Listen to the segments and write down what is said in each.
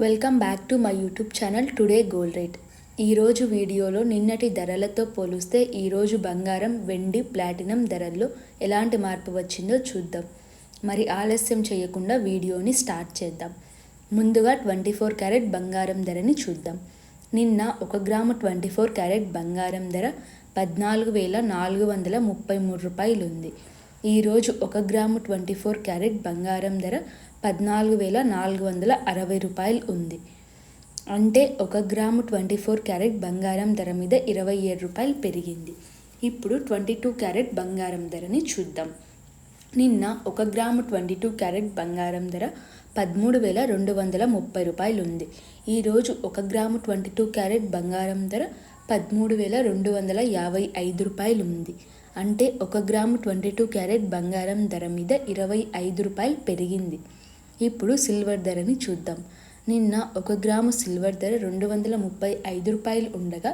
Welcome back to my YouTube channel today gold rate. ఈరోజు వీడియోలో నిన్నటి ధరలతో పోలిస్తే ఈరోజు బంగారం, వెండి, ప్లాటినం ధరల్లో ఎలాంటి మార్పు వచ్చిందో చూద్దాం. మరి ఆలస్యం చేయకుండా వీడియోని స్టార్ట్ చేద్దాం. ముందుగా 24 క్యారెట్ బంగారం ధరని చూద్దాం. నిన్న 1 గ్రాము 24 క్యారెట్ బంగారం ధర 14,433 రూపాయలు ఉంది. ఈరోజు 1 గ్రాము 24 క్యారెట్ బంగారం ధర 14,460 రూపాయలు ఉంది. అంటే 1 గ్రాము 24 క్యారెట్ బంగారం ధర మీద 27 రూపాయలు పెరిగింది. ఇప్పుడు 22 క్యారెట్ బంగారం ధరని చూద్దాం. నిన్న 1 గ్రాము 22 క్యారెట్ బంగారం ధర 13,230 రూపాయలు ఉంది. ఈరోజు 1 గ్రాము 22 క్యారెట్ బంగారం ధర 13,255 రూపాయలు ఉంది. అంటే 1 గ్రాము 22 క్యారెట్ బంగారం ధర మీద 25 రూపాయలు పెరిగింది. ఇప్పుడు సిల్వర్ ధరని చూద్దాం. నిన్న 1 గ్రాము సిల్వర్ ధర 235 రూపాయలు ఉండగా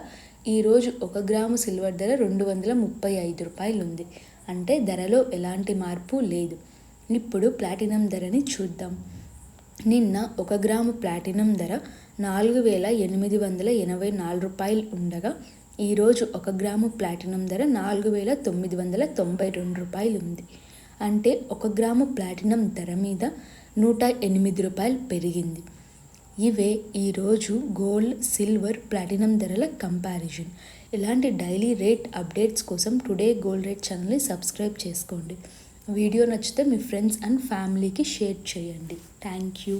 ఈరోజు 1 గ్రాము సిల్వర్ ధర 235 రూపాయలు ఉంది. అంటే ధరలో ఎలాంటి మార్పు లేదు. ఇప్పుడు ప్లాటినం ధరని చూద్దాం. నిన్న 1 గ్రాము ప్లాటినం ధర 4,884 రూపాయలు ఉండగా ఈరోజు 1 గ్రాము ప్లాటినం ధర 4,992 రూపాయలు ఉంది. అంటే 1 గ్రాము ప్లాటినం ధర మీద 108 రూపాయలు పెరిగింది. ఇవే ఈరోజు గోల్డ్, సిల్వర్, ప్లాటినం ధరల కంపారిజన్. ఇలాంటి డైలీ రేట్ అప్డేట్స్ కోసం టుడే గోల్డ్ రేట్ ఛానల్ని సబ్స్క్రైబ్ చేసుకోండి. వీడియో నచ్చితే మీ ఫ్రెండ్స్ అండ్ ఫ్యామిలీకి షేర్ చేయండి. Thank you.